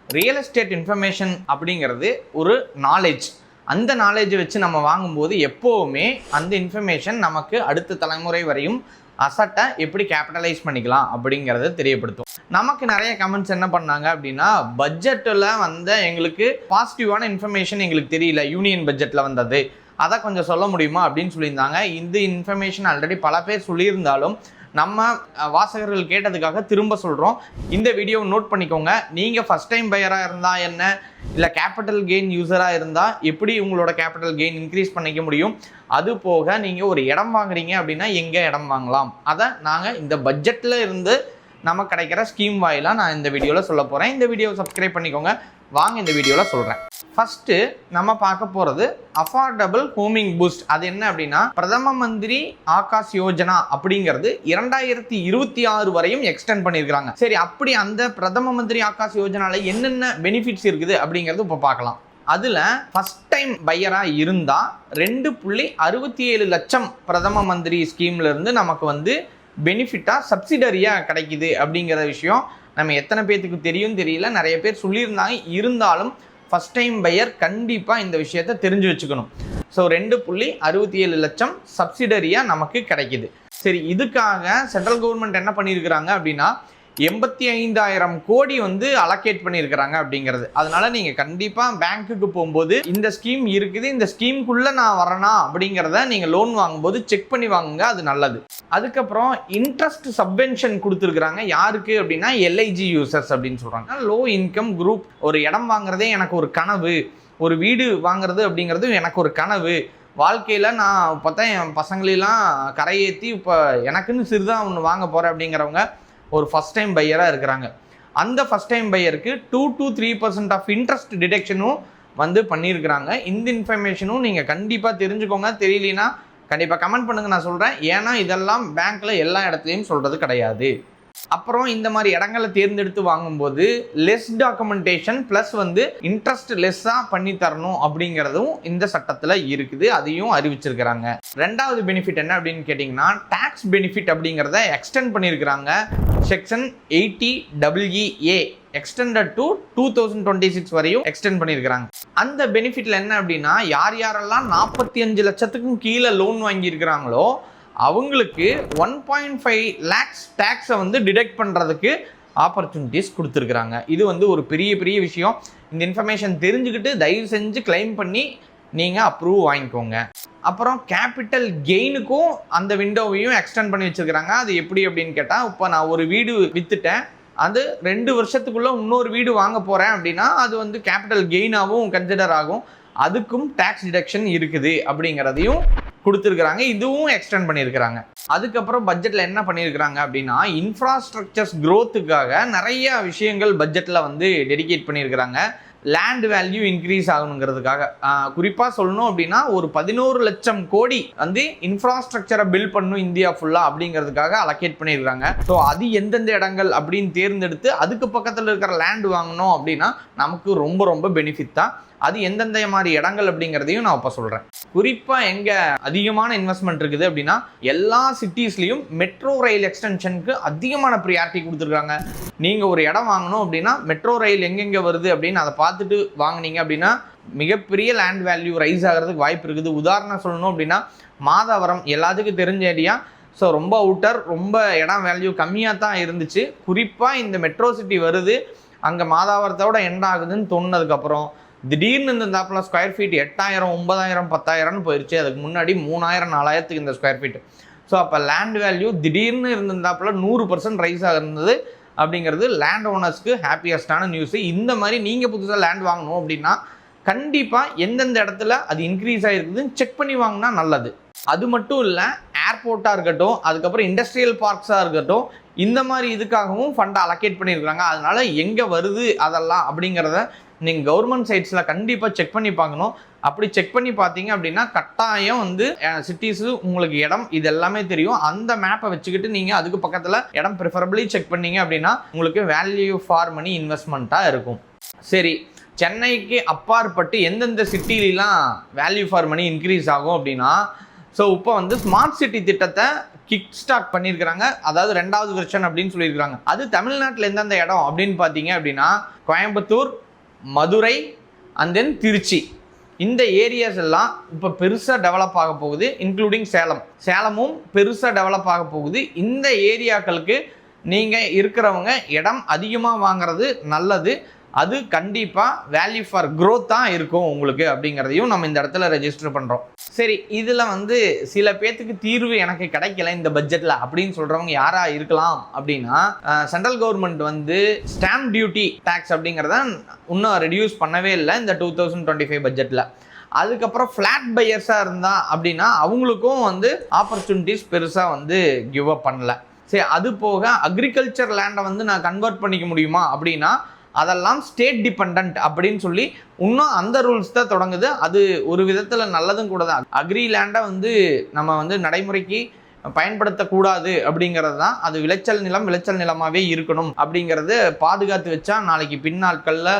Real estate information அப்படிங்கிறது ஒரு knowledge. அந்த நாலேஜை வச்சு நம்ம வாங்கும்போது எப்போவுமே அந்த இன்ஃபர்மேஷன் நமக்கு அடுத்த தலைமுறை வரையும் அசட்டை எப்படி கேபிட்டலைஸ் பண்ணிக்கலாம் அப்படிங்கிறத தெரியப்படுத்தும். நமக்கு நிறைய கமெண்ட்ஸ் என்ன பண்ணாங்க அப்படின்னா, பட்ஜெட்டில் வந்த எங்களுக்கு பாசிட்டிவான இன்ஃபர்மேஷன் எங்களுக்கு தெரியல, யூனியன் பட்ஜெட்டில் வந்தது, அதை கொஞ்சம் சொல்ல முடியுமா அப்படின்னு சொல்லியிருந்தாங்க. இந்த இன்ஃபர்மேஷன் ஆல்ரெடி பல பேர் சொல்லியிருந்தாலும் நம்ம வாசகர்கள் கேட்டதுக்காக திரும்ப சொல்கிறோம். இந்த வீடியோவை நோட் பண்ணிக்கோங்க. நீங்கள் ஃபஸ்ட் டைம் பையராக இருந்தால் என்ன, இல்லை கேபிட்டல் கெயின் யூஸராக இருந்தால் எப்படி உங்களோட கேபிட்டல் கெயின் இன்க்ரீஸ் பண்ணிக்க முடியும், அது போக நீங்கள் ஒரு இடம் வாங்குறீங்க அப்படின்னா எங்கே இடம் வாங்கலாம், அதை நாங்கள் இந்த பட்ஜெட்டில் இருந்து நமக்கு கிடைக்கிற ஸ்கீம் வாயிலாக நான் இந்த வீடியோவில் சொல்ல போகிறேன். இந்த வீடியோவை சப்ஸ்கிரைப் பண்ணிக்கோங்க. வாங்க இந்த வீடியோவில் சொல்கிறேன். ஃபஸ்ட்டு நம்ம பார்க்க போகிறது அஃபோர்டபுள் ஹோமிங் பூஸ்ட். அது என்ன அப்படின்னா, பிரதம மந்திரி ஆகாஷ் யோஜனா அப்படிங்கிறது 2026 வரையும் எக்ஸ்டெண்ட் பண்ணியிருக்கிறாங்க. சரி, அப்படி அந்த பிரதம மந்திரி ஆகாஷ் யோஜனால என்னென்ன பெனிஃபிட்ஸ் இருக்குது அப்படிங்கிறது இப்போ பார்க்கலாம். அதில் ஃபஸ்ட் டைம் பையராக இருந்தால் 2.67 லட்சம் பிரதம மந்திரி ஸ்கீம்லேருந்து நமக்கு வந்து பெனிஃபிட்டாக சப்சிடரியாக கிடைக்குது அப்படிங்கிற விஷயம் நம்ம எத்தனை பேர்த்துக்கு தெரியும் தெரியல. நிறைய பேர் சொல்லியிருந்தாங்க. இருந்தாலும் ஃபஸ்ட் டைம் பையர் கண்டிப்பாக இந்த விஷயத்தை தெரிஞ்சு வச்சுக்கணும். ஸோ 2.67 லட்சம் சப்சிடரியாக நமக்கு கிடைக்கிது. சரி, இதுக்காக சென்ட்ரல் கவர்மெண்ட் என்ன பண்ணியிருக்கிறாங்க அப்படின்னா 85,000 கோடி வந்து அலோகேட் பண்ணியிருக்கிறாங்க அப்படிங்கிறது. அதனால நீங்கள் கண்டிப்பாக பேங்க்குக்கு போகும்போது இந்த ஸ்கீம் இருக்குது, இந்த ஸ்கீமுக்குள்ளே நான் வரேனா அப்படிங்கிறத நீங்கள் லோன் வாங்கும்போது செக் பண்ணி வாங்குங்க, அது நல்லது. அதுக்கப்புறம் இன்ட்ரெஸ்ட் சப்வென்ஷன் கொடுத்துருக்குறாங்க. யாருக்கு அப்படின்னா எல்ஐஜி யூசர்ஸ் அப்படின்னு சொல்கிறாங்க. Low income group. ஒரு இடம் வாங்குறதே எனக்கு ஒரு கனவு, ஒரு வீடு வாங்குறது அப்படிங்கிறது எனக்கு ஒரு கனவு, வாழ்க்கையில் நான் பார்த்தா என் பசங்களெல்லாம் கரையேற்றி இப்போ எனக்குன்னு சிறிதாக ஒன்று வாங்க போகிறேன் அப்படிங்கிறவங்க ஒரு ஃபஸ்ட் டைம் பையராக இருக்கிறாங்க. அந்த ஃபஸ்ட் டைம் பையருக்கு 2 to 3% ஆஃப் இன்ட்ரெஸ்ட் டிடெக்ஷனும் வந்து பண்ணியிருக்கிறாங்க. இந்த இன்ஃபர்மேஷனும் நீங்கள் கண்டிப்பாக தெரிஞ்சுக்கோங்க. தெரியலனா கண்டிப்பாக கமெண்ட் பண்ணுங்கள், நான் சொல்கிறேன். ஏன்னா இதெல்லாம் பேங்க்கில் எல்லா இடத்துலையும் சொல்கிறது கிடையாது. அப்புறம் இந்த மாதிரி இடங்களை தேர்ந்தெடுத்து வாங்கும்போது லெஸ் டாக்குமெண்டேஷன் ப்ளஸ் வந்து இன்ட்ரெஸ்ட் லெஸ்ஸாக பண்ணி தரணும் அப்படிங்கிறதும் இந்த சட்டத்தில் இருக்குது. அதையும் அறிவிச்சிருக்கிறாங்க. ரெண்டாவது பெனிஃபிட் என்ன அப்படின்னு கேட்டிங்கன்னா, டேக்ஸ் பெனிஃபிட் அப்படிங்கிறத எக்ஸ்டெண்ட் பண்ணியிருக்கிறாங்க. செக்ஷன் 80EA எக்ஸ்டெண்டட் டு 2026 வரையும் எக்ஸ்டெண்ட் பண்ணியிருக்கிறாங்க. அந்த பெனிஃபிட்டில் என்ன அப்படின்னா, யார் யாரெல்லாம் 45 லட்சத்துக்கும் கீழே லோன் வாங்கியிருக்கிறாங்களோ அவங்களுக்கு 1.5 lakhs டேக்ஸை வந்து டிடெக்ட் பண்ணுறதுக்கு ஆப்பர்ச்சுனிட்டிஸ் கொடுத்துருக்குறாங்க. இது வந்து ஒரு பெரிய விஷயம். இந்த இன்ஃபர்மேஷன் தெரிஞ்சுக்கிட்டு தயவு செஞ்சு கிளைம் பண்ணி நீங்கள் அப்ரூவ் வாங்கிக்கோங்க. அப்புறம் கேபிட்டல் கெயினுக்கும் அந்த விண்டோவையும் எக்ஸ்டெண்ட் பண்ணி வச்சுருக்கிறாங்க. அது எப்படி அப்படின்னு கேட்டால், இப்போ நான் ஒரு வீடு விற்றுட்டேன், அது 2 வருஷத்துக்குள்ளே இன்னொரு வீடு வாங்க போகிறேன் அப்படின்னா அது வந்து கேபிட்டல் கெயினாகவும் கன்சிடர் ஆகும். அதுக்கும் டேக்ஸ் டிடக்ஷன் இருக்குது அப்படிங்கிறதையும் கொடுத்துருக்குறாங்க. இதுவும் எக்ஸ்டெண்ட் பண்ணியிருக்கிறாங்க. அதுக்கப்புறம் பட்ஜெட்டில் என்ன பண்ணியிருக்கிறாங்க அப்படின்னா, இன்ஃப்ராஸ்ட்ரக்சர்ஸ் க்ரோத்துக்காக நிறைய விஷயங்கள் பட்ஜெட்டில் வந்து டெடிகேட் பண்ணியிருக்கிறாங்க. லேண்ட் வேல்யூ இன்க்ரீஸ் ஆகணுங்கிறதுக்காக குறிப்பாக சொல்லணும் அப்படின்னா ஒரு 11 லட்சம் கோடி வந்து இன்ஃப்ராஸ்ட்ரக்சரை பில்ட் பண்ணணும் இந்தியா ஃபுல்லாக அப்படிங்கிறதுக்காக அலோகேட் பண்ணியிருக்காங்க. ஸோ அது எந்தெந்த இடங்கள் அப்படின்னு தேர்ந்தெடுத்து அதுக்கு பக்கத்தில் இருக்கிற லேண்ட் வாங்கணும் அப்படின்னா நமக்கு ரொம்ப பெனிஃபிட் தான். அது எந்தெந்த மாதிரி இடங்கள் அப்படிங்கிறதையும் நான் இப்போ சொல்கிறேன். குறிப்பாக எங்கே அதிகமான இன்வெஸ்ட்மெண்ட் இருக்குது அப்படின்னா எல்லா சிட்டிஸ்லேயும் மெட்ரோ ரயில் எக்ஸ்டென்ஷனுக்கு அதிகமான ப்ரியாரிட்டி கொடுத்துருக்காங்க. நீங்கள் ஒரு இடம் வாங்கணும் அப்படின்னா மெட்ரோ ரயில் எங்கெங்கே வருது அப்படின்னு அதை பார்த்துட்டு வாங்கினீங்க அப்படின்னா மிகப்பெரிய லேண்ட் வேல்யூ ரைஸ் ஆகிறதுக்கு வாய்ப்பு இருக்குது. உதாரணம் சொல்லணும் அப்படின்னா மாதவரம் எல்லாத்துக்கும் தெரிஞ்ச ஏரியா. ஸோ ரொம்ப அவுட்டர், ரொம்ப இடம் வேல்யூ கம்மியாக தான் இருந்துச்சு. குறிப்பாக இந்த மெட்ரோ சிட்டி வருது, அங்கே மாதாவரத்தோட எண்ட் ஆகுதுன்னு தோணுனதுக்கப்புறம் திடீர்னு இந்த தாப்பில் ஸ்கொயர் ஃபீட் 8,000, 9,000, 10,000 போயிடுச்சு. அதுக்கு முன்னாடி 3,000, 4,000 இந்த ஸ்கொயர் ஃபீட். ஸோ அப்போ லேண்ட் வேல்யூ திடீர்னு இருந்திருந்தாப்புல 100% ரைஸ் ஆகிருந்தது அப்படிங்கிறது லேண்ட் ஓனர்ஸ்க்கு ஹாப்பியஸ்டான நியூஸு. இந்த மாதிரி நீங்கள் புதுசாக லேண்ட் வாங்கணும் அப்படின்னா கண்டிப்பாக எந்தெந்த இடத்துல அது இன்க்ரீஸ் ஆகிருக்குதுன்னு செக் பண்ணி வாங்கினா நல்லது. அது மட்டும் இல்லை, ஏர்போர்ட்டாக இருக்கட்டும், அதுக்கப்புறம் இண்டஸ்ட்ரியல் பார்க்ஸாக இருக்கட்டும், இந்த மாதிரி இதுக்காகவும் ஃபண்டை அலோகேட் பண்ணியிருக்கிறாங்க. அதனால் எங்கே வருது அதெல்லாம் அப்படிங்கிறத நீங்கள் கவர்மெண்ட் சைட்ஸில் கண்டிப்பாக செக் பண்ணி பார்க்கணும். அப்படி செக் பண்ணி பார்த்தீங்க அப்படின்னா கட்டாயம் வந்து சிட்டிஸு உங்களுக்கு இடம் இது எல்லாமே தெரியும். அந்த மேப்பை வச்சுக்கிட்டு நீங்கள் அதுக்கு பக்கத்தில் இடம் ப்ரிஃபரபிளி செக் பண்ணீங்க அப்படின்னா உங்களுக்கு வேல்யூ ஃபார் மணி இன்வெஸ்ட்மெண்ட்டாக இருக்கும். சரி, சென்னைக்கு அப்பாற்பட்டு எந்தெந்த சிட்டிலாம் வேல்யூ ஃபார் மணி இன்க்ரீஸ் ஆகும் அப்படின்னா, ஸோ இப்போ வந்து ஸ்மார்ட் சிட்டி திட்டத்தை கிக் ஸ்டார்ட் பண்ணியிருக்கிறாங்க. அதாவது 2வது வெர்ஷன் அப்படின்னு சொல்லியிருக்காங்க. அது தமிழ்நாட்டில் எந்தெந்த இடம் அப்படின்னு பார்த்தீங்க அப்படின்னா கோயம்புத்தூர், மதுரை அண்ட் தென் திருச்சி, இந்த ஏரியாஸ் எல்லாம் இப்போ பெருசாக டெவலப் ஆக போகுது. இன்க்ளூடிங் சேலமும் பெருசாக டெவலப் ஆக போகுது. இந்த ஏரியாக்களுக்கு நீங்கள் இருக்கிறவங்க இடம் அதிகமாக வாங்குறது நல்லது. அது கண்டிப்பாக வேல்யூ ஃபார் க்ரோத்தாக இருக்கும் உங்களுக்கு அப்படிங்கிறதையும் நம்ம இந்த இடத்துல ரெஜிஸ்டர் பண்ணுறோம். சரி, இதில் சில பேர்த்துக்கு தீர்வு எனக்கு கிடைக்கல இந்த பட்ஜெட்டில் அப்படின்னு சொல்கிறவங்க யாராக இருக்கலாம் அப்படின்னா, central government stamp duty tax அப்படிங்கிறத இன்னும் ரெடியூஸ் பண்ணவே இல்லை இந்த 2025 பட்ஜெட்டில். அதுக்கப்புறம் ஃப்ளாட் பையர்ஸாக இருந்தால் அப்படின்னா அவங்களுக்கும் ஆப்பர்ச்சுனிட்டிஸ் பெருசாக கிவ் அப் பண்ணல. சரி, அது போக அக்ரிகல்ச்சர் லேண்டை நான் கன்வெர்ட் பண்ணிக்க முடியுமா அப்படின்னா அதெல்லாம் ஸ்டேட் டிபெண்ட் அப்படின்னு சொல்லி இன்னும் அந்த ரூல்ஸ் தான் தொடங்குது. அது ஒரு விதத்தில் நல்லதும் கூட தான். அக்ரி லேண்டை நம்ம நடைமுறைக்கு பயன்படுத்தக்கூடாது அப்படிங்கிறது தான். அது விளைச்சல் நிலமாகவே இருக்கணும் அப்படிங்கிறது பாதுகாத்து வச்சா நாளைக்கு பின்னாட்களில்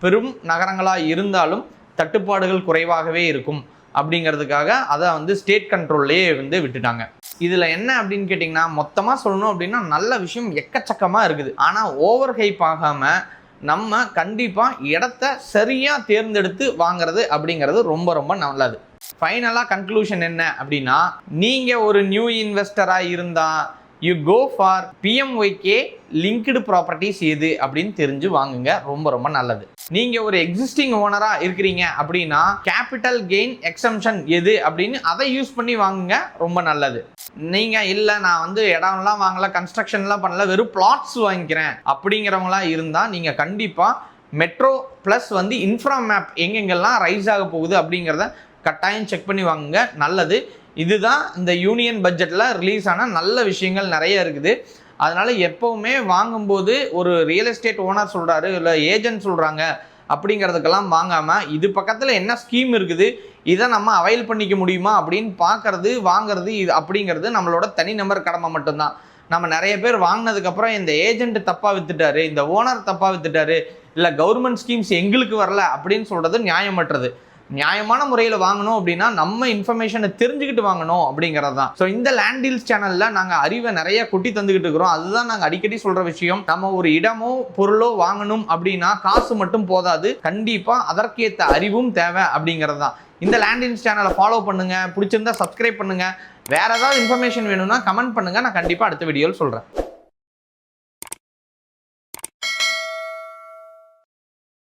பெரும் நகரங்களாக இருந்தாலும் தட்டுப்பாடுகள் குறைவாகவே இருக்கும் அப்படிங்கிறதுக்காக அதை ஸ்டேட் கண்ட்ரோல்லையே விட்டுட்டாங்க. இதில் என்ன அப்படின்னு கேட்டிங்கன்னா, மொத்தமாக சொல்லணும் அப்படின்னா நல்ல விஷயம் எக்கச்சக்கமாக இருக்குது. ஆனால் ஓவர் ஹைப் ஆகாமல் நம்ம கண்டிப்பாக இடத்த சரியாக தேர்ந்தெடுத்து வாங்குறது அப்படிங்கிறது ரொம்ப ரொம்ப நல்லது. ஃபைனலாக கன்க்ளூஷன் என்ன அப்படின்னா, நீங்கள் ஒரு நியூ இன்வெஸ்டராக இருந்தால் you go for PMYK linked properties எது அப்படின்னு தெரிஞ்சு வாங்குங்க, ரொம்ப ரொம்ப நல்லது. நீங்கள் ஒரு எக்ஸிஸ்டிங் ஓனராக இருக்கிறீங்க அப்படின்னா கேபிட்டல் கெயின் எக்ஸம்ஷன் எது அப்படின்னு அதை யூஸ் பண்ணி வாங்குங்க, ரொம்ப நல்லது. நீங்கள் இல்லை நான் இடம்லாம் வாங்கல, கன்ஸ்ட்ரக்ஷன்லாம் பண்ணல, வெறும் பிளாட்ஸ் வாங்கிக்கிறேன் அப்படிங்கிறவங்களாம் இருந்தால் நீங்கள் கண்டிப்பாக மெட்ரோ ப்ளஸ் இன்ஃப்ரா மேப் எங்கெங்கெல்லாம் ரைஸ் ஆக போகுது அப்படிங்கிறத கட்டாயம் செக் பண்ணி வாங்குங்க, நல்லது. இதுதான் இந்த யூனியன் பட்ஜெட்டில் ரிலீஸ் ஆன நல்ல விஷயங்கள் நிறைய இருக்குது. அதனால் எப்போவுமே வாங்கும்போது ஒரு ரியல் எஸ்டேட் ஓனர் சொல்கிறாரு இல்லை ஏஜென்ட் சொல்கிறாங்க அப்படிங்கிறதுக்கெல்லாம் வாங்காமல் இது பக்கத்தில் என்ன ஸ்கீம் இருக்குது, இதை நம்ம அவைல் பண்ணிக்க முடியுமா அப்படின்னு பார்க்கறது வாங்கிறது இது அப்படிங்கிறது நம்மளோட தனிநபர் கடமை மட்டும்தான். நம்ம நிறைய பேர் வாங்கினதுக்கப்புறம் இந்த ஏஜென்ட் தப்பாக வித்துட்டாரு, இந்த ஓனர் தப்பாக வித்துட்டாரு, இல்லை கவர்மெண்ட் ஸ்கீம்ஸ் எங்களுக்கு வரல அப்படின்னு சொல்கிறது நியாயமற்றது. நியாயமான முறையில் வாங்கணும் அப்படின்னா நம்ம இன்ஃபர்மேஷனை தெரிஞ்சுக்கிட்டு வாங்கணும் அப்படிங்கிறது தான். ஸோ இந்த லேண்ட் டீல்ஸ் சேனலில் நாங்கள் அறிவை நிறைய கொட்டி தந்துக்கிட்டு இருக்கிறோம். அதுதான் நாங்கள் அடிக்கடி சொல்கிற விஷயம். நம்ம ஒரு இடமோ பொருளோ வாங்கணும் அப்படின்னா காசு மட்டும் போதாது, கண்டிப்பாக அதற்கேற்ற அறிவும் தேவை அப்படிங்கிறது தான். இந்த லேண்ட் டீல்ஸ் சேனலை ஃபாலோ பண்ணுங்கள், பிடிச்சிருந்தா சப்ஸ்கிரைப் பண்ணுங்கள். வேறு ஏதாவது இன்ஃபர்மேஷன் வேணும்னா கமெண்ட் பண்ணுங்கள், நான் கண்டிப்பாக அடுத்த வீடியோவில் சொல்கிறேன்.